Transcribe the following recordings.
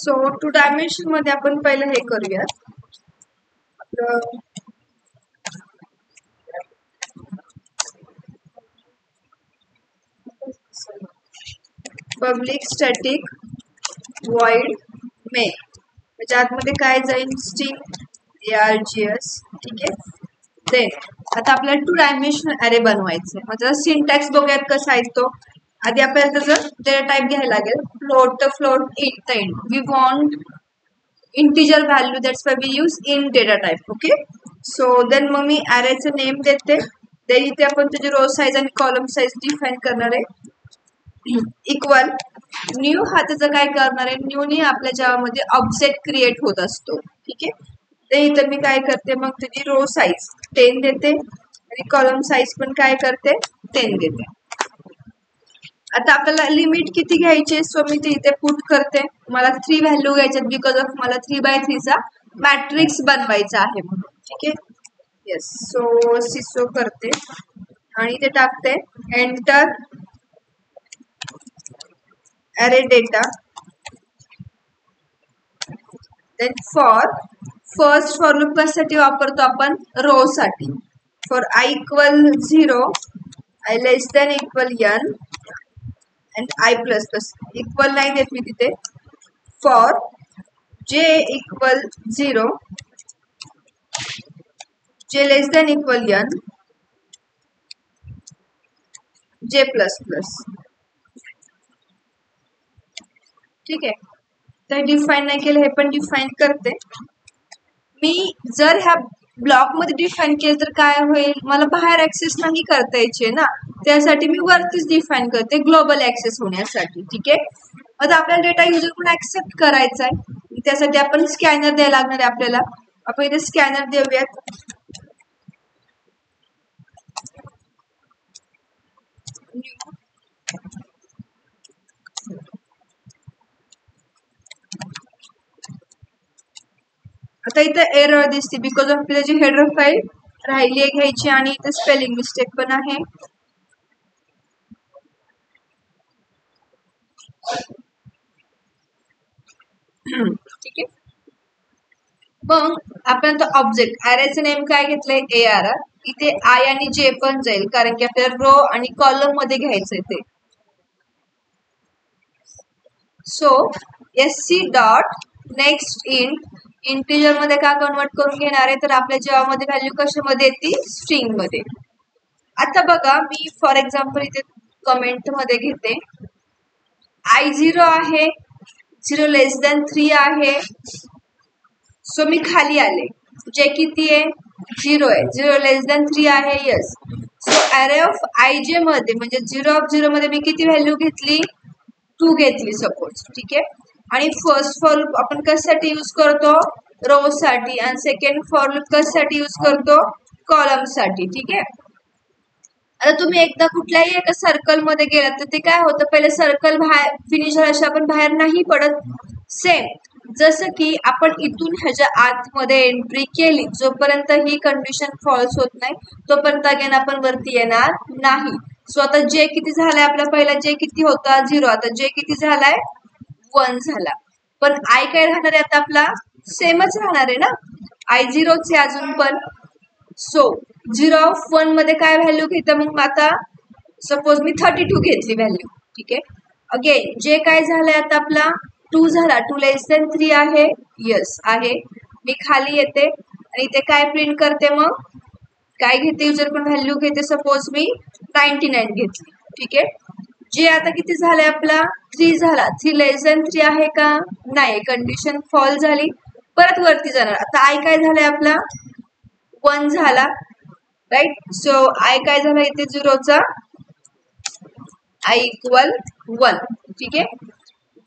So 2 dimension मध्ये आपण पहिलं हे करूया, पब्लिक स्टॅटिक void main, म्हणजे आतमध्ये काय जाईल, स्ट्रिंग args. ठीक आहे. देन आता आपल्याला 2 डायमेन्शनल अरे बनवायचं आहे. म्हणजे सिंटॅक्स बघूयात कसा आहे तो. आधी आपल्याला त्याचं डेटा टाइप घ्यायला लागेल. Float int the int. We want integer value, that's why we use int data type. Okay. So then मग मी अरेचं नेम देते. देन इथे आपण त्याची रो साईज आणि कॉलम साईज डिफाईन करणार आहे. इक्वल न्यू हा त्याचं काय करणार आहे, न्यूनी आपल्या ज्यामध्ये ऑब्जेक्ट क्रिएट होत असतो. ठीक आहे. ते इथं मी काय करते, मग त्याची रो साईज 10 देते आणि कॉलम साईज पण काय करते 10 देते. आता आपल्याला लिमिट किती घ्यायची, सो मी ते इथे पुट करते. मला 3 व्हॅल्यू घ्यायच्यात बिकॉज ऑफ मला 3x3 चा मॅट्रिक्स बनवायचा आहे म्हणून. ठीक आहे. येस. सो सिसो करते आणि ते टाकते enter array data. Then first for loop कशासाठी वापरतो आपण, रो साठी. For i equal 0, i less than equal n and i plus plus. Equal नाही देत मी तिथे. For j equal 0, j less than equal n, j plus plus. ठीक आहे. तर डिफाईन नाही केलं, हे पण डिफाईन करते मी. जर ह्या ब्लॉक मध्ये डिफाईन केलं तर काय होईल, मला बाहेर ऍक्सेस नाही करता यायचे ना, त्यासाठी मी वरतीच डिफाईन करते ग्लोबल ऍक्सेस होण्यासाठी. ठीक आहे. आता आपल्याला डेटा युजर पण ऍक्सेप्ट करायचा आहे, त्यासाठी आपण स्कॅनर द्यायला लागणार आहे आपल्याला. आपण इथे स्कॅनर देऊयात. आता इथं एरर दिसते बिकॉज ऑफ त्याची हेडर फाईल राहिली आहे घ्यायची आणि इथे स्पेलिंग मिस्टेक पण आहे. ठीक आहे. मग आपण तो ऑब्जेक्ट अरेचं नेम काय घेतलंय ARR. इथे I आणि J पण जाईल कारण की आपल्याला रो आणि कॉलम मध्ये घ्यायचंय ते. So SC dot next integer मध्ये का कन्वर्ट करून घेणार आहे, तर आपल्या जेव्हामध्ये व्हॅल्यू कशामध्ये येते, स्ट्रिंग मध्ये. आता बघा मी फॉर एक्झाम्पल इथे कमेंट मध्ये घेते. I0 आहे, 0 लेस देन 3 आहे. सो मी खाली आले. जे किती आहे, 0 आहे. 0 लेस देन 3 आहे. यस. सो अरे ऑफ IJ मध्ये म्हणजे 0 ऑफ 0 मध्ये मी किती व्हॅल्यू घेतली, 2 घेतली सपोज. ठीक आहे. आणि फर्स्ट फॉर लूप आपण कशासाठी यूज करतो, रो साठी. आणि सेकंड फॉर लूप कशासाठी यूज करतो, कॉलम साठी. ठीक आहे. आता तुम्ही एकदा कुठल्याही एका सर्कल मध्ये गेलात तर ते काय होतं, पहिले सर्कल बाहेर फिनिश झाल्याशिवाय आपण बाहेर नाही पडत. सेम जसं की आपण इथून ह्याच्या आतमध्ये एंट्री केली, जोपर्यंत ही कंडिशन फॉल्स होत नाही तोपर्यंत अगेन आपण वरती येणार नाही. सो आता जे किती झालाय आपला, पहिला जे किती होता 0, आता जे किती झालाय 1 झाला. पण I काय राहणार आहे आता आपला, सेमच राहणार आहे ना, I0 चे अजून पण. सो 0 ऑफ 1 मध्ये काय व्हॅल्यू घेतं, मग आता सपोज मी 32 घेतली व्हॅल्यू. ठीक आहे. अगेन जे काय झालंय आता आपला 2 झाला. 2 लेस देन 3 आहे. यस आहे. मी खाली येते आणि इथे काय प्रिंट करते, मग काय घेते युजर पण व्हॅल्यू घेते. सपोज मी 99 घेतली. ठीक आहे. जे आता किती झालंय आपला 3 झाला. 3 लेस देन 3 आहे का, नाही, कंडिशन फॉल झाली. परत वरती जाणार. आता I काय झालंय आपला 1 झाला. राईट. सो I काय झाला इथे 0चा, I इक्वल 1. ठीक आहे.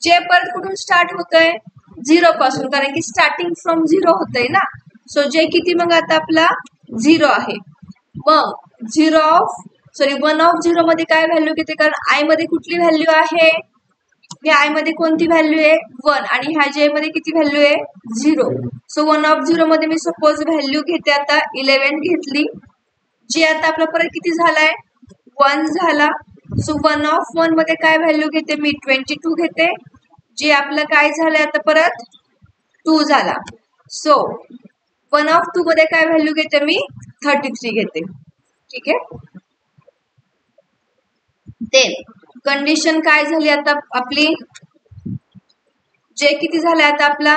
जे परत कुठून स्टार्ट होतंय, 0 पासून, कारण की स्टार्टिंग फ्रॉम 0 होतंय ना. सो जे किती मग आता आपला 0 आहे. मग 1 ऑफ 0 मध्ये काय व्हॅल्यू घेते, कारण I मध्ये कुठली व्हॅल्यू आहे, या I मध्ये कोणती व्हॅल्यू आहे 1 आणि ह्या J मध्ये किती व्हॅल्यू आहे 0. सो 1 ऑफ 0 मध्ये मी सपोज व्हॅल्यू घेते आता 11 घेतली. जे आता आपला परत किती झालाय 1 झाला. सो 1 ऑफ 1 मध्ये काय व्हॅल्यू घेते मी 22 घेते. जे आपलं काय झालंय आता परत 2 झाला. सो 1 of 2 मध्ये काय व्हॅल्यू घेते मी 33 घेते. ठीक आहे. ते कंडिशन काय झाली आता आपली, जे किती झालं आता आपला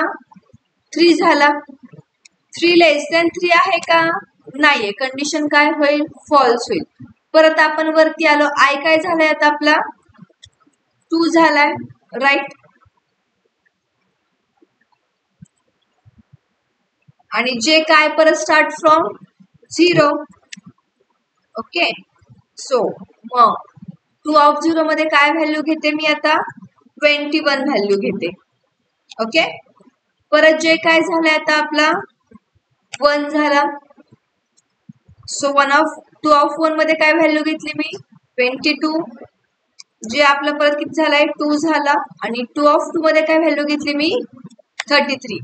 3 झाला. 3 लेस दॅन 3 आहे का नाहीये, कंडिशन काय होईल फॉल्स होईल. परत आपण वरती आलो, आय काय झालाय आता आपला 2 झालाय राईट. आणि जे काय परत स्टार्ट फ्रॉम 0. ओके. सो मग 2 of 0 मध्ये काय व्हॅल्यू घेते मी आता 21 व्हॅल्यू घेते. ओके. परत जे काय झालंय आता आपला 1 झाला. सो 2 of 1 मध्ये काय व्हॅल्यू घेतली मी 22. जे आपलं परत किती झालाय 2 झाला. आणि 2 of 2 मध्ये काय व्हॅल्यू घेतली मी 33.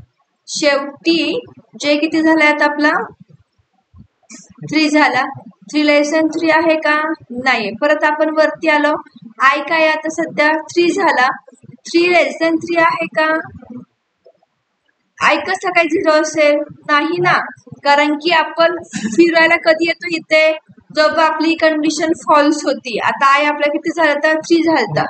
शेवटी जे किती झालाय आता आपला 3 झाला. 3 लेस दॅन 3 आहे का नाही. परत आपण वरती आलो, आय काय आता सध्या 3 झाला. 3 लेस दॅन 3 आहे का, आय कसं काय 0 असेल नाही ना, कारण की आपण फिरायला कधी येतो इथे जेव्हा आपली कंडिशन फॉल्स होती. आता आय आपल्या किती झालं तर 3 झालं.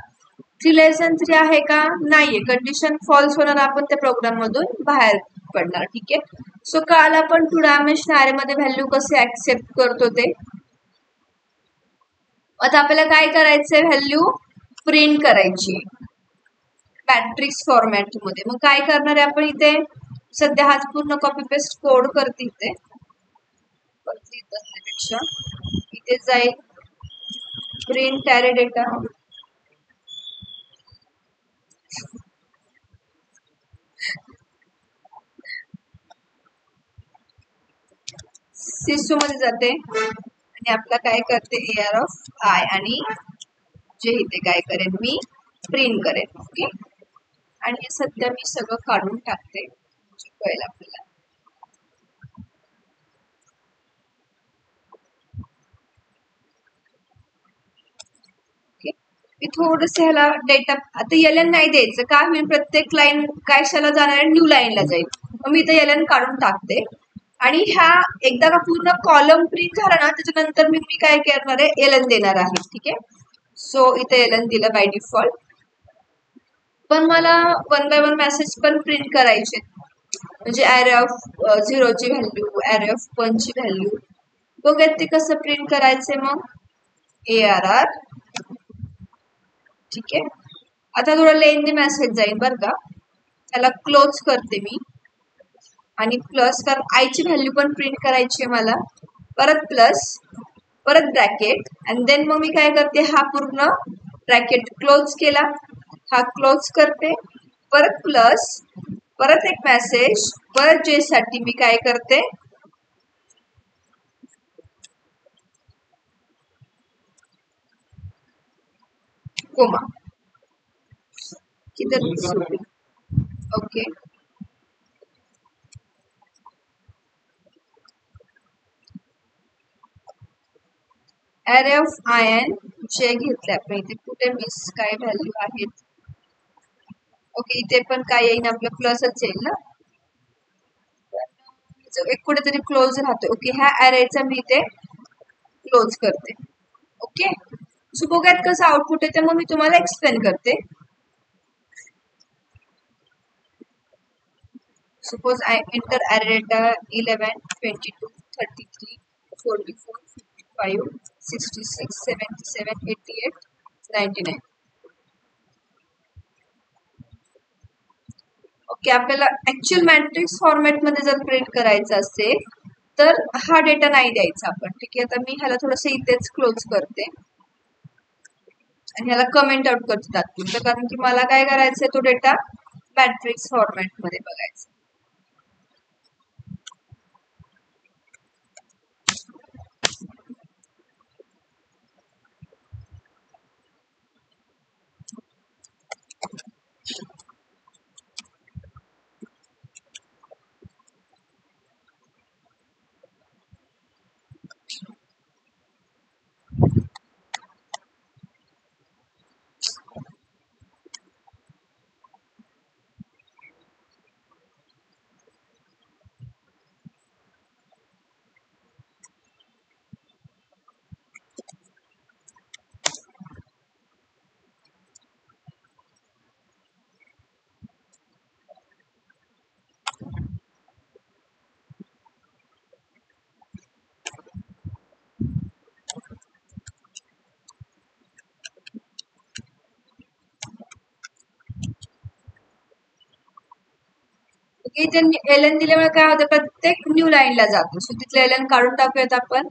3 लेस दॅन 3 आहे का नाहीये, कंडिशन फॉल्स होणार, आपण त्या प्रोग्राम मधून बाहेर पडणार. ठीक आहे. सो काल आपण 2 डायमेन्शनल अरे मध्ये व्हॅल्यू कसे ऍक्सेप्ट करतो ते. आता आपल्याला काय करायचंय, व्हॅल्यू प्रिंट करायची मॅट्रिक्स फॉर्मॅट मध्ये. मग काय करणार आहे आपण इथे, सध्या हाच पूर्ण कॉपी पेस्ट कोड करते इथे, पेक्षा इथे जाईल प्रिंट अरे डेटा. सिस्टम मध्ये जाते आणि आपला काय करते AR ऑफ आय, आणि जे इथे काय करेन मी प्रिंट करेन. ओके. आणि सध्या मी सगळं काढून टाकते म्हणजे कळेल आपल्याला. ओके. मी थोडस ह्याला डेटा आता LN नाही द्यायचं, का होईल प्रत्येक लाईन कशाला जाणार आहे न्यू लाईनला जाईल. मग मी इथे LN काढून टाकते. आणि ह्या एकदा का पूर्ण कॉलम प्रिंट झाला ना त्याच्यानंतर मी काय करणार आहे LN देणार आहे. ठीक आहे. सो इथे LN दिलं बाय डिफॉल्ट. पण मला 1 by 1 मेसेज पण प्रिंट करायचे, म्हणजे अरे ऑफ 0 ची व्हॅल्यू, अरे ऑफ 1 ची व्हॅल्यू. बघूयात ते कसं प्रिंट करायचंय. मग ARR. ठीक आहे. आता थोडं लेंथी मेसेज जाईल बरं का, त्याला क्लोज करते मी. आणि प्लस, कारण आयची व्हॅल्यू पण प्रिंट करायची आहे मला. परत प्लस, परत ब्रॅकेट, आणि देन मग मी काय करते, हा पूर्ण ब्रॅकेट क्लोज केला, हा क्लोज करते, परत प्लस, परत एक मेसेज, परत जे साठी मी काय करते कोमा. किधर ओके. अरे ऑफ आयन जे घेतले आपण इथे, कुठे मिस काय व्हॅल्यू आहेत. ओके. इथे पण काय येईल आपलं प्लसच येईल ना, एक कुठेतरी क्लोज राहतो. ओके. ह्या अरेचा मी इथे क्लोज करते. ओके. सो बघूयात कसं आउटपुट येते, मग मी तुम्हाला एक्सप्लेन करते. Suppose I enter array data 11, 22, 33, 44, 55, 66, 77, 88, 99. Okay. आपल्याला ऍक्च्युअल मॅट्रिक्स फॉर्मॅट मध्ये जर प्रिंट करायचं असेल तर हा डेटा नाही द्यायचा आपण. ठीक आहे. आता मी ह्याला थोडस इथेच क्लोज करते आणि ह्याला कमेंट आउट करते तात्पुरतं, कारण की मला काय करायचंय, तो डेटा मॅट्रिक्स फॉर्मॅट मध्ये बघायचा. इथे एल एन दिल्यामुळे काय होतं, प्रत्येक न्यू लाईनला जातो. सो तिथलं एल एन काढून टाकूयात आपण.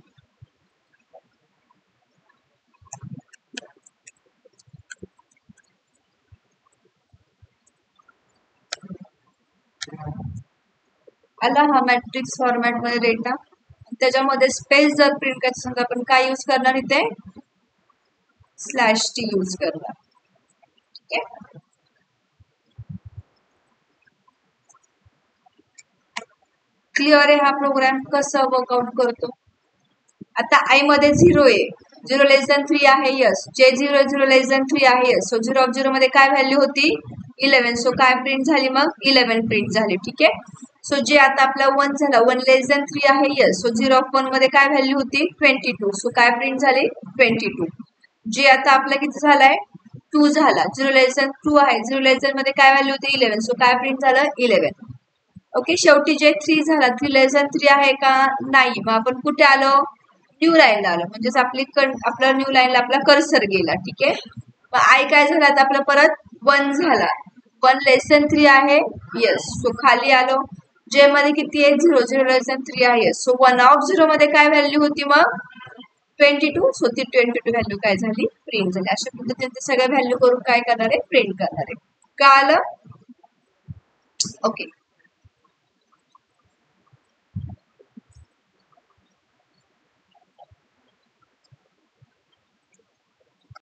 आला हा मॅट्रिक्स फॉर्मॅट मध्ये डेटा. त्याच्यामध्ये स्पेस जर प्रिंट करायचं समजा आपण काय यूज करणार इथे, स्लॅश टी यूज करणार. ठीक आहे. क्लिअर आहे हा प्रोग्राम कसा वर्कआउट करतो. आता आय मध्ये 0 आहे, 0 लेस दॅन 3 आहे, यस. जे 0 लेस दॅन 3 आहे, यस. सो 0 ऑफ 0 मध्ये काय व्हॅल्यू होती, 11. सो काय प्रिंट झाली मग, 11 प्रिंट झाली. ठीक आहे. सो जे आता आपला 1 झाला, 1 लेस दॅन 3 आहे, यस. सो 0 ऑफ 1 मध्ये काय व्हॅल्यू होती, 22. सो काय प्रिंट झाली, 22. जे आता आपला किती झालाय, 2 झाला, 0 लेस दॅन 2 आहे, 0 लेस दॅन मध्ये काय व्हॅल्यू होती, 11. सो काय प्रिंट झालं, 11. ओके. शेवटी जे 3 झाला, 3 लेस दॅन 3 आहे का, नाही. मग आपण कुठे आलो, न्यू लाईनला आलो. म्हणजेच आपल्या न्यू लाईनला आपला कर्सर गेला. ठीक आहे. मग आय काय झाला, आता आपला परत 1 झाला, 1 लेस दॅन 3 आहे, यस. सो खाली आलो. जे मध्ये किती आहे, 0, 0 लेस दॅन 3 आहे, यस. सो 1 ऑफ 0 मध्ये काय व्हॅल्यू होती मग, 22. सो ती 22 व्हॅल्यू काय झाली, प्रिंट झाली. अशा पद्धतीने ते सगळ्या व्हॅल्यू करून काय करणार आहे, प्रिंट करणार आहे. कळालं. ओके.